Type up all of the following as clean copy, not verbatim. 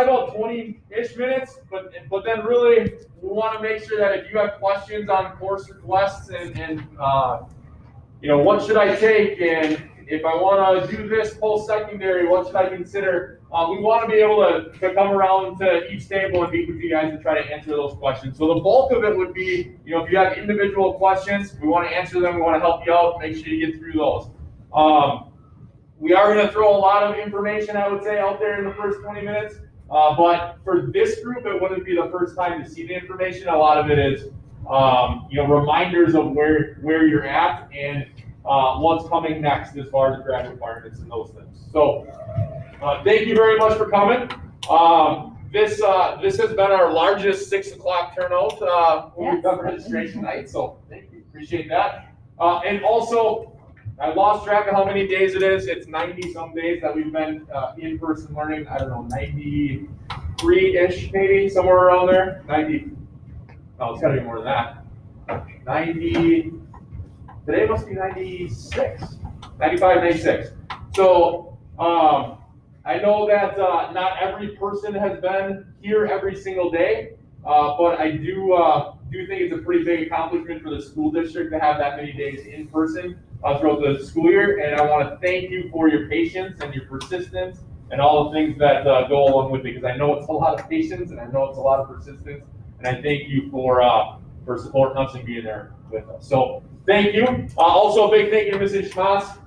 About 20-ish minutes, but then really we want to make sure that if you have questions on course requests and what should I take, and if I want to do this post-secondary, what should I consider? We want to be able to come around to each table and meet with you guys and try to answer those questions. So the bulk of it would be, if you have individual questions, we want to answer them. We want to help you out. Make sure you get through those. We are going to throw a lot of information, I would say, out there in the first 20 minutes. But for this group, it wouldn't be the first time to see the information. A lot of it is, reminders of where you're at and what's coming next as far as grad requirements and those things. So, thank you very much for coming. This has been our largest 6 o'clock turnout when we've done registration night. So, thank you, appreciate that. And also, I lost track of how many days it is. It's 90 some days that we've been in-person learning. I don't know, 93-ish maybe, somewhere around there. 90. No, it's got to be more than that. 90. Today must be 96. 95, 96. So I know that not every person has been here every single day, but I do think it's a pretty big accomplishment for the school district to have that many days in person throughout the school year, and I want to thank you for your patience and your persistence and all the things that go along with it, because I know it's a lot of patience and I know it's a lot of persistence, and I thank you for supporting us and being there with us. So thank you. Also a big thank you to Mrs. Schmass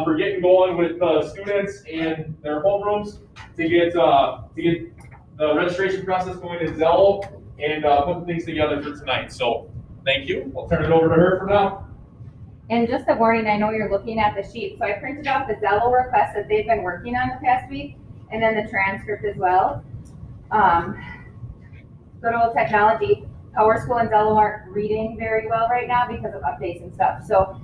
for getting going with students and their homerooms to get the registration process going in Zello and putting things together for tonight. So thank you. I'll turn it over to her for now. And just a warning, I know you're looking at the sheet, so I printed out the Zello request that they've been working on the past week, and then the transcript as well. Good old technology. PowerSchool and Zello aren't reading very well right now because of updates and stuff. So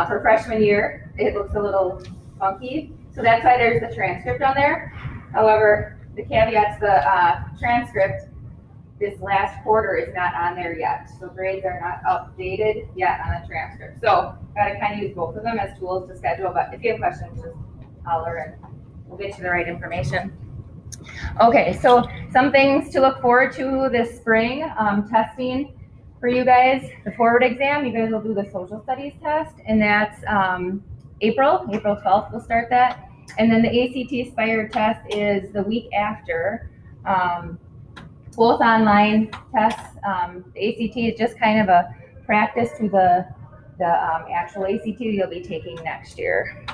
for freshman year, it looks a little funky. So that's why there's the transcript on there. However, the caveat's the transcript this last quarter is not on there yet. So grades are not updated yet on the transcript. So gotta kind of use both of them as tools to schedule, but if you have questions, just holler and we'll get you the right information. Okay, so some things to look forward to this spring. Testing for you guys, the forward exam, you guys will do the social studies test, and that's April 12th we'll start that. And then the ACT Aspire test is the week after. Both online tests. The ACT is just kind of a practice to the actual ACT you'll be taking next year.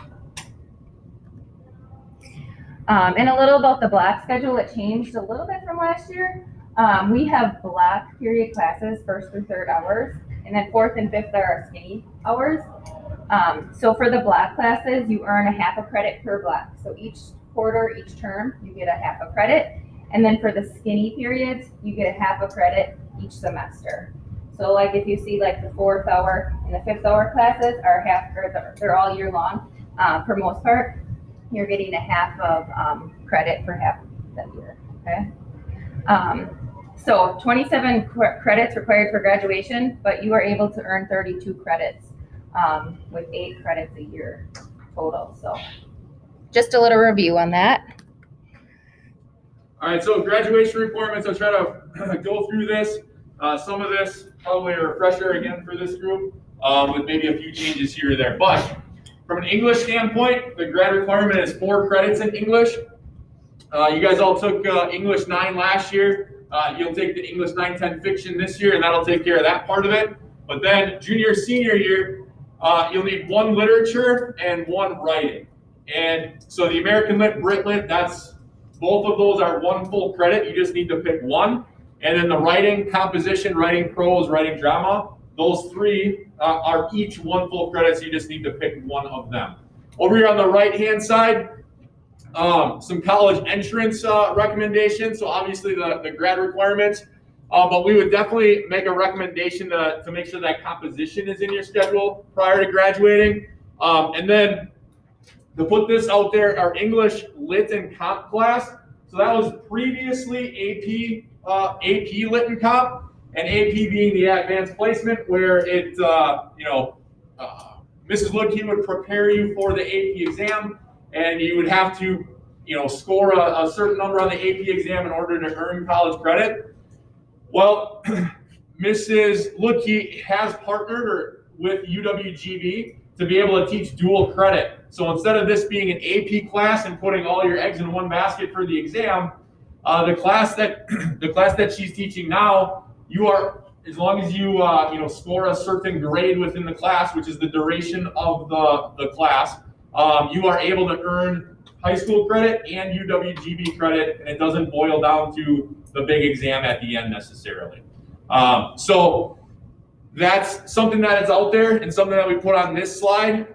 And a little about the block schedule, it changed a little bit from last year. We have block period classes, 1st through 3rd hours, and then 4th and 5th are our skinny hours. So for the block classes, you earn a half a credit per block. So each quarter, each term, you get a half a credit. And then for the skinny periods, you get a half a credit each semester. So like if you see like the 4th hour and the 5th hour classes are they're all year long. For most part, you're getting a half of credit for half that year, okay? So 27 credits required for graduation, but you are able to earn 32 credits with 8 credits a year total. So just a little review on that. All right, so graduation requirements, I'll try to go through this. Some of this probably a refresher again for this group with maybe a few changes here or there. But from an English standpoint, the grad requirement is 4 credits in English. You guys all took English 9 last year. You'll take the English 9-10 fiction this year, and that'll take care of that part of it. But then junior, senior year, you'll need 1 literature and 1 writing. And so the American Lit, Brit Lit, both of those are 1 full credit. You just need to pick 1. And then the writing, composition, writing prose, writing drama, those 3 are each 1 full credit, so you just need to pick 1 of them. Over here on the right-hand side, some college entrance recommendations. So obviously the grad requirements, but we would definitely make a recommendation to make sure that composition is in your schedule prior to graduating. And then to put this out there, our English Lit and Comp class. So that was previously AP Lit and Comp, and AP being the advanced placement, where it, Mrs. Ludke would prepare you for the AP exam, and you would have to score a certain number on the AP exam in order to earn college credit. Well, Mrs. Ludke has partnered with UWGB to be able to teach dual credit. So instead of this being an AP class and putting all your eggs in one basket for the exam, the class that she's teaching now, you are, as long as you score a certain grade within the class, which is the duration of the class, you are able to earn high school credit and UWGB credit, and it doesn't boil down to the big exam at the end necessarily. So that's something that is out there and something that we put on this slide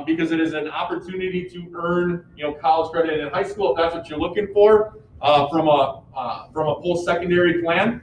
because it is an opportunity to earn college credit in high school if that's what you're looking for from a post-secondary plan.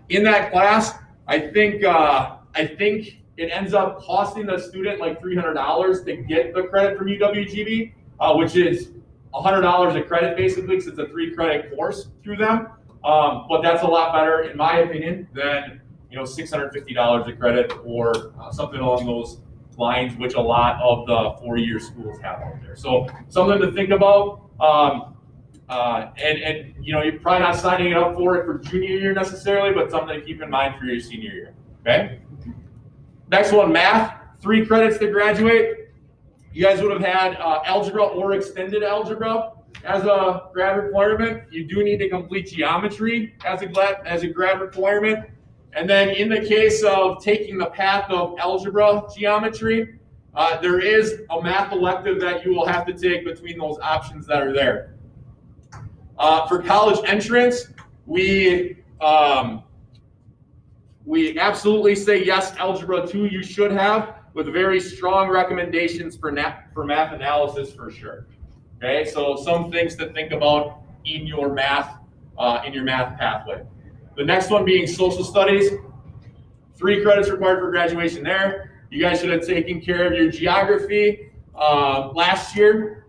In that class, I think it ends up costing the student like $300 to get the credit from UWGB, which is $100 a credit basically because it's a 3-credit course through them. But that's a lot better, in my opinion, than $650 a credit or something along those lines, which a lot of the 4-year schools have out there. So something to think about. And you're probably not signing it up for it for junior year necessarily, but something to keep in mind for your senior year. Okay. Next one, math. 3 credits to graduate. You guys would have had algebra or extended algebra as a grad requirement. You do need to complete geometry as a grad requirement. And then in the case of taking the path of algebra geometry, there is a math elective that you will have to take between those options that are there. For college entrance, we absolutely say yes, Algebra 2 you should have, with very strong recommendations for math analysis for sure. Okay, so some things to think about in your math pathway. The next one being social studies. 3 credits required for graduation there. You guys should have taken care of your geography last year.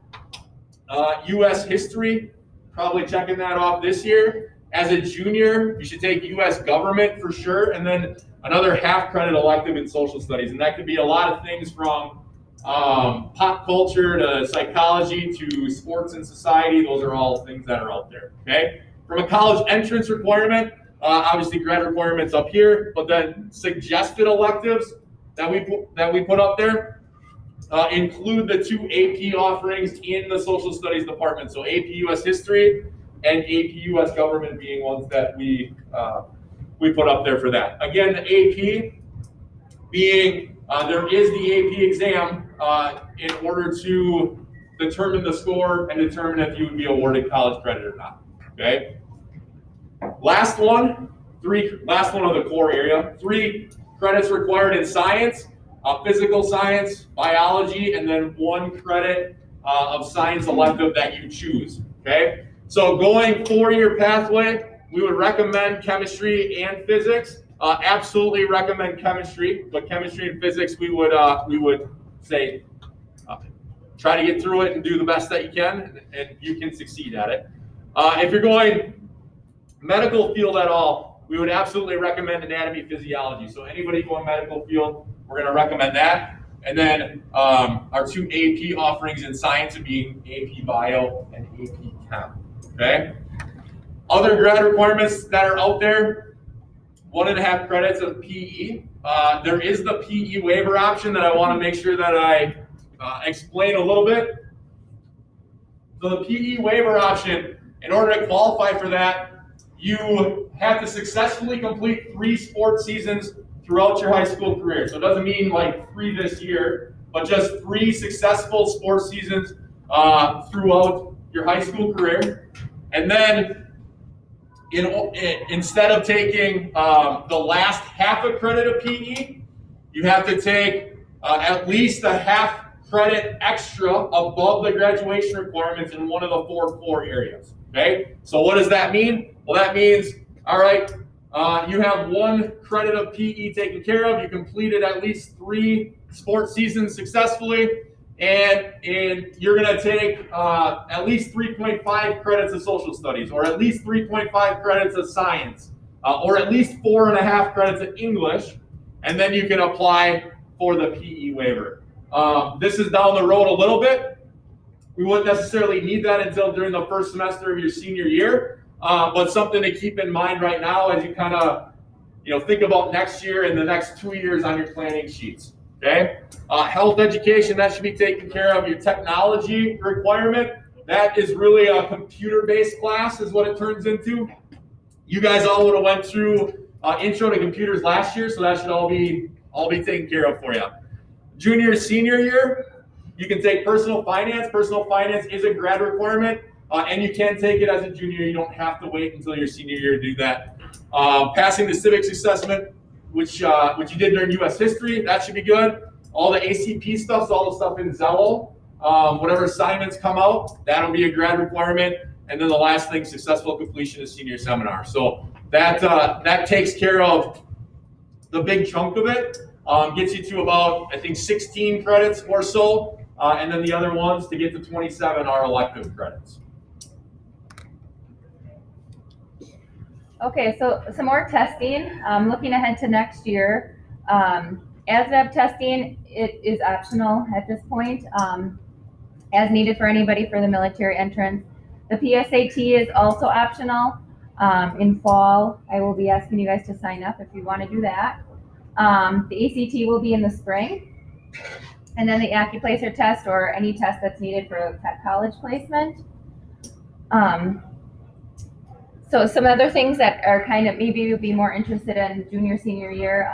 U.S. history, probably checking that off this year. As a junior, you should take U.S. government for sure, and then another half-credit elective in social studies. And that could be a lot of things from pop culture to psychology to sports and society. Those are all things that are out there, okay? From a college entrance requirement, obviously grad requirements up here, but then suggested electives that we put up there include the 2 AP offerings in the social studies department. So AP US History and AP US Government being ones that we put up there for that. Again, the AP being there is the AP exam in order to determine the score and determine if you would be awarded college credit or not. Okay. Last one of the core area. 3 credits required in science, physical science, biology, and then 1 credit of science elective that you choose. Okay. So going 4-year pathway, we would recommend chemistry and physics. Absolutely recommend chemistry, but chemistry and physics we would say try to get through it and do the best that you can, and you can succeed at it. If you're going medical field at all, we would absolutely recommend anatomy physiology. So anybody going medical field, we're going to recommend that. And then our 2 AP offerings in science would be AP Bio and AP Chem. Okay. Other grad requirements that are out there: 1.5 credits of PE. There is the PE waiver option that I want to make sure that I explain a little bit. So the PE waiver option, in order to qualify for that, you have to successfully complete 3 sports seasons throughout your high school career. So it doesn't mean like 3 this year, but just 3 successful sports seasons throughout your high school career. And then instead of taking the last half a credit of PE, you have to take at least a half credit extra above the graduation requirements in one of the 4 core areas. Okay, so what does that mean? Well, that means, all right, you have 1 credit of PE taken care of. You completed at least 3 sports seasons successfully, and you're going to take at least 3.5 credits of social studies, or at least 3.5 credits of science, or at least 4.5 credits of English, and then you can apply for the PE waiver. This is down the road a little bit, We wouldn't necessarily need that until during the first semester of your senior year, but something to keep in mind right now as you kind of think about next year and the next 2 years on your planning sheets. Okay, health education, that should be taken care of. Your technology requirement, that is really a computer-based class is what it turns into. You guys all would have went through intro to computers last year, so that should all be taken care of for you. Junior, senior year, you can take personal finance. Personal finance is a grad requirement, and you can take it as a junior. You don't have to wait until your senior year to do that. Passing the civics assessment, which you did during U.S. history, that should be good. All the ACP stuff, so all the stuff in Zello, whatever assignments come out, that'll be a grad requirement. And then the last thing, successful completion of senior seminar. So that takes care of the big chunk of it. Gets you to about, I think, 16 credits or so. And then the other ones to get to 27 are elective credits. Okay, so some more testing. Looking ahead to next year, ASVAB testing, it is optional at this point, as needed for anybody for the military entrance. The PSAT is also optional. In fall, I will be asking you guys to sign up if you want to do that. The ACT will be in the spring. And then the AccuPlacer test, or any test that's needed for college placement. So some other things that are kind of, maybe you'll be more interested in junior, senior year,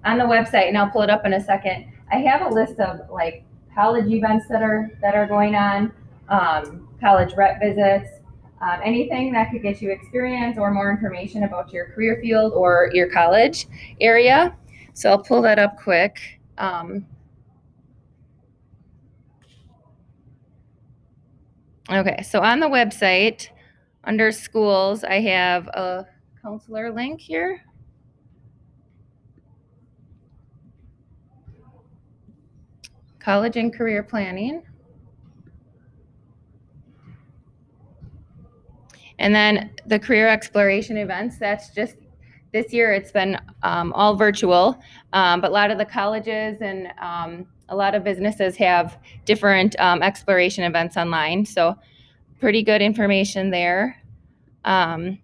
on the website, and I'll pull it up in a second. I have a list of like college events that are going on, college rep visits, anything that could get you experience or more information about your career field or your college area. So I'll pull that up quick. Okay, so on the website, under schools, I have a counselor link here. College and career planning. And then the career exploration events, that's just, this year it's been all virtual, but a lot of the colleges and a lot of businesses have different exploration events online. So pretty good information there. And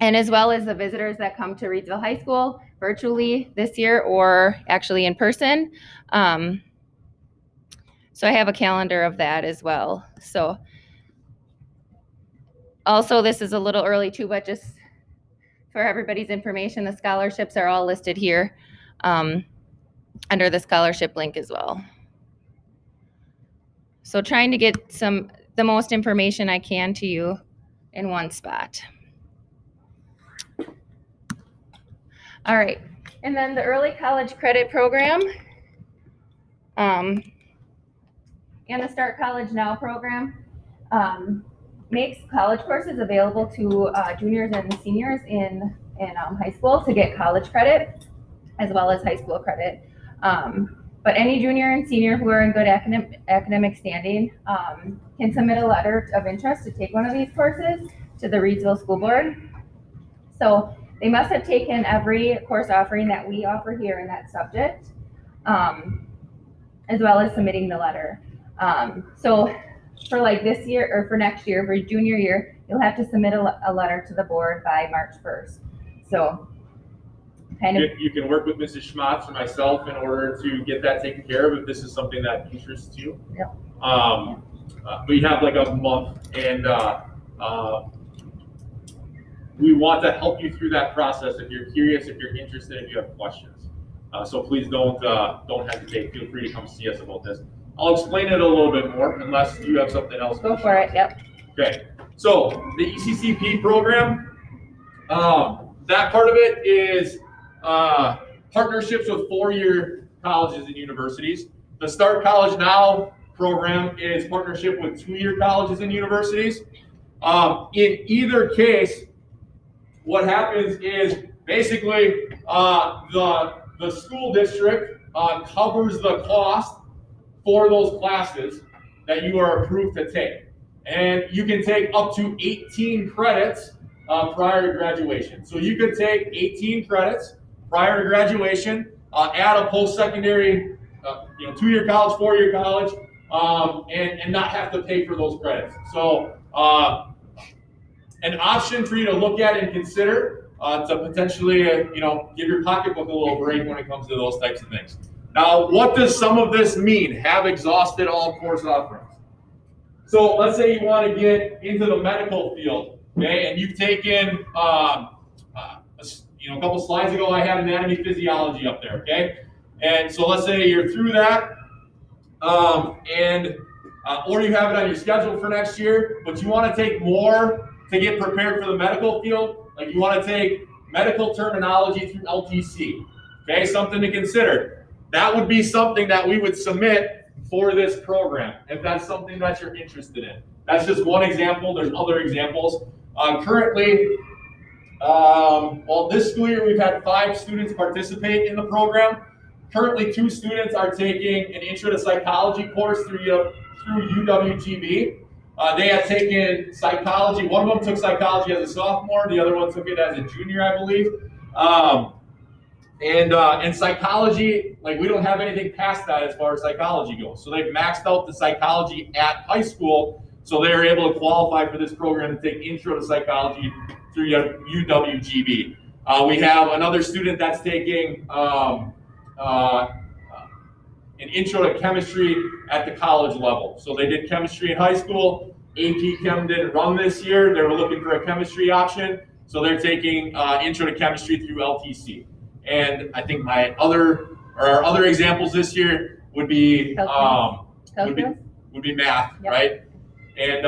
as well as the visitors that come to Reidsville High School virtually this year or actually in person. So I have a calendar of that as well. So also, this is a little early too, but just for everybody's information, the scholarships are all listed here under the scholarship link as well. So trying to get the most information I can to you in one spot. All right, and then the early college credit program and the Start College Now program makes college courses available to juniors and seniors in high school to get college credit as well as high school credit. But any junior and senior who are in good academic standing can submit a letter of interest to take one of these courses to the Reidsville School Board. So they must have taken every course offering that we offer here in that subject, as well as submitting the letter. So for like this year or for next year, for junior year, you'll have to submit a letter to the board by March 1st. So you can work with Mrs. Schmatz or myself in order to get that taken care of if this is something that interests you. Yep. But you have like a month, and we want to help you through that process if you're curious, if you're interested, if you have questions. So please don't hesitate. Feel free to come see us about this. I'll explain it a little bit more unless you have something else. Go for it, yep. Okay, so the ECCP program, that part of it is partnerships with four-year colleges and universities. The Start College Now program is partnership with two-year colleges and universities. In either case, what happens is basically the school district covers the cost for those classes that you are approved to take. And you can take up to 18 credits prior to graduation. So you could take 18 credits prior to graduation, add a post-secondary, two-year college, four-year college, and not have to pay for those credits. So an option for you to look at and consider to potentially give your pocketbook a little break when it comes to those types of things. Now, what does some of this mean? Have exhausted all course offerings. So let's say you want to get into the medical field, okay, and you've taken, a couple slides ago, I had anatomy physiology up there, okay, and so let's say you're through that, or you have it on your schedule for next year, but you want to take more to get prepared for the medical field, like you want to take medical terminology through LTC, okay, something to consider. That would be something that we would submit for this program, if that's something that you're interested in. That's just one example. There's other examples. Currently, this school year we've had 5 students participate in the program. Currently, 2 students are taking an Intro to Psychology course through UWGB. They have taken psychology. One of them took psychology as a sophomore. The other one took it as a junior, I believe. And psychology, like we don't have anything past that as far as psychology goes. So they've maxed out the psychology at high school, so they're able to qualify for this program to take Intro to Psychology through UWGB. We have another student that's taking an Intro to Chemistry at the college level. So they did chemistry in high school. AP Chem didn't run this year. They were looking for a chemistry option, so they're taking Intro to Chemistry through LTC. And I think our other examples this year would be would be math, yep. Right? And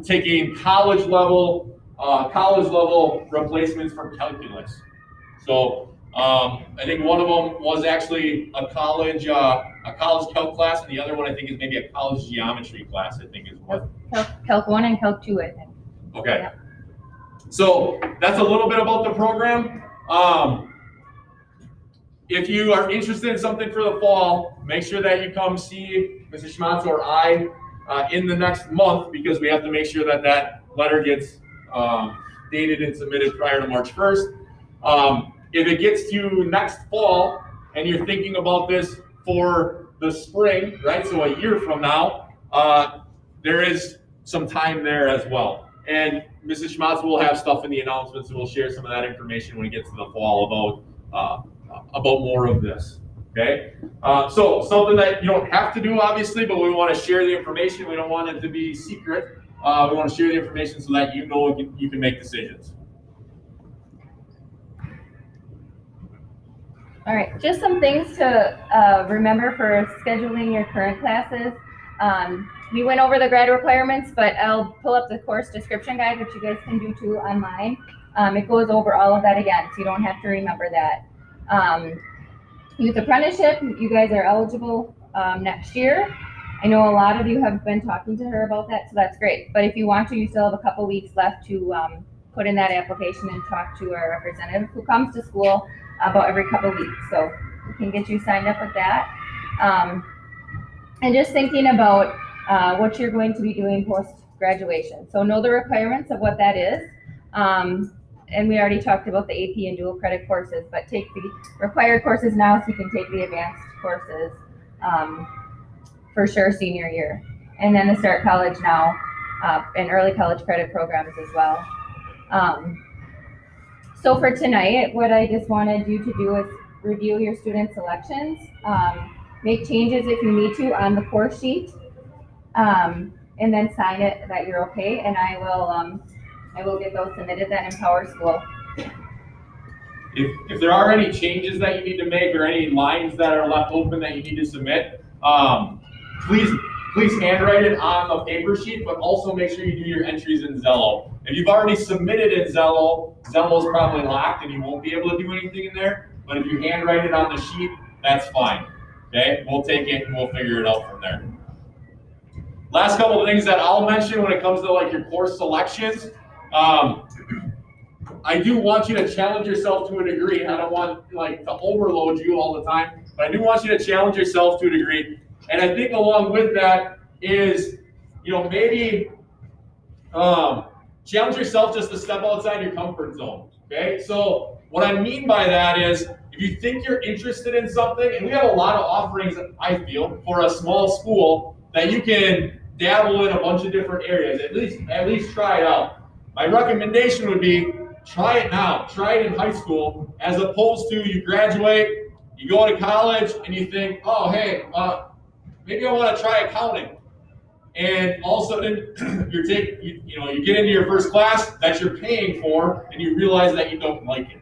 taking college level replacements from calculus. So I think one of them was actually a college calc class, and the other one I think is maybe a college geometry class. I think is what. Calc 1 and Calc 2, I think. Okay. Yep. So that's a little bit about the program. If you are interested in something for the fall, make sure that you come see Mrs. Schmatz or I in the next month, because we have to make sure that that letter gets dated and submitted prior to March 1st. If it gets to next fall and you're thinking about this for the spring, right, so a year from now, there is some time there as well. And Mrs. Schmatz will have stuff in the announcements, and we'll share some of that information when it gets to the fall about more of this. Okay, so something that you don't have to do, obviously, but we want to share the information. We don't want it to be secret. We want to share the information so that you know you can make decisions. All right, just some things to remember for scheduling your current classes. We went over the grad requirements, but I'll pull up the course description guide, which you guys can do too online. It goes over all of that again, so you don't have to remember that. Youth apprenticeship, you guys are eligible next year. I know a lot of you have been talking to her about that, so that's great. But if you want to, you still have a couple weeks left to put in that application and talk to our representative who comes to school about every couple weeks. So we can get you signed up with that. And just thinking about what you're going to be doing post-graduation. So know the requirements of what that is. And we already talked about the AP and dual credit courses, but take the required courses now so you can take the advanced courses for sure senior year. And then to start college now and early college credit programs as well. So for tonight, what I just wanted you to do is review your student selections, make changes if you need to on the course sheet, and then sign it that you're okay, and I will get those submitted then in Power School. If there are any changes that you need to make or any lines that are left open that you need to submit, please handwrite it on the paper sheet, but also make sure you do your entries in Zello. If you've already submitted in Zello, Zello's probably locked and you won't be able to do anything in there, but if you handwrite it on the sheet, that's fine. Okay, we'll take it and we'll figure it out from there. Last couple of things that I'll mention when it comes to like your course selections. I do want you to challenge yourself to a degree. I don't want to overload you all the time, but I do want you to challenge yourself to a degree. And I think along with that is, maybe challenge yourself just to step outside your comfort zone, okay? So what I mean by that is, if you think you're interested in something, and we have a lot of offerings, I feel, for a small school, that you can dabble in a bunch of different areas, at least try it out. My recommendation would be, try it now, try it in high school, as opposed to you graduate, you go to college, and you think, oh, hey, maybe I want to try accounting. And all of a sudden, you get into your first class that you're paying for, and you realize that you don't like it.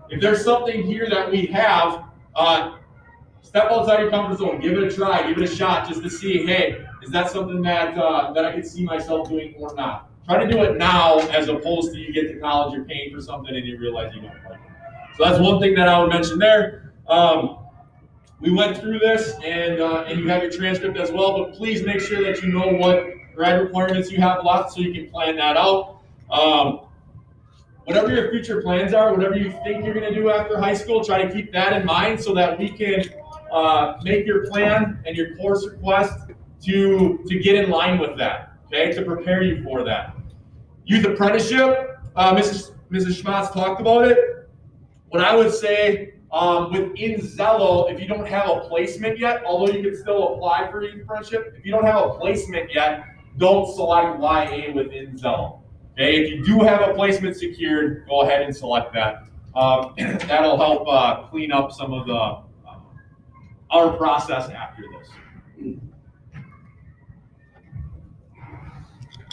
If there's something here that we have, step outside your comfort zone, give it a try, give it a shot, just to see, hey, is that something that I could see myself doing or not? Try to do it now, as opposed to you get to college, you're paying for something, and you realize you don't like it. So that's one thing that I would mention there. We went through this, and you have your transcript as well, but please make sure that you know what grad requirements you have left so you can plan that out. Whatever your future plans are, whatever you think you're going to do after high school, try to keep that in mind so that we can make your plan and your course request to get in line with that, okay, to prepare you for that. Youth apprenticeship, Mrs. Schmatz talked about it. What I would say, within Zello, if you don't have a placement yet, although you can still apply for youth apprenticeship, if you don't have a placement yet, don't select YA within Zello. Okay, if you do have a placement secured, go ahead and select that. That'll help clean up some of our process after this.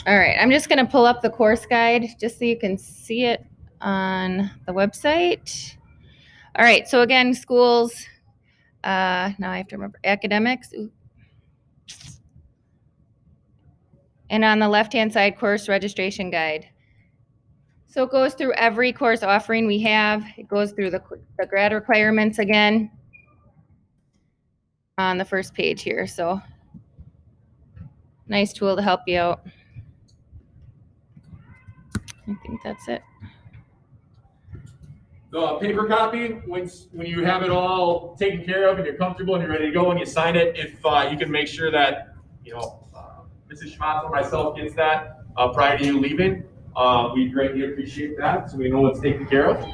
All right, I'm just going to pull up the course guide just so you can see it on the website. All right, so again, schools, now I have to remember, academics. Ooh. And on the left-hand side, course registration guide. So it goes through every course offering we have. It goes through the grad requirements again on the first page here. So nice tool to help you out. I think that's it. The paper copy, when you have it all taken care of and you're comfortable and you're ready to go and you sign it, if you can make sure that Mrs. Schmatz or myself gets that prior to you leaving, we greatly appreciate that, so we know it's taken care of.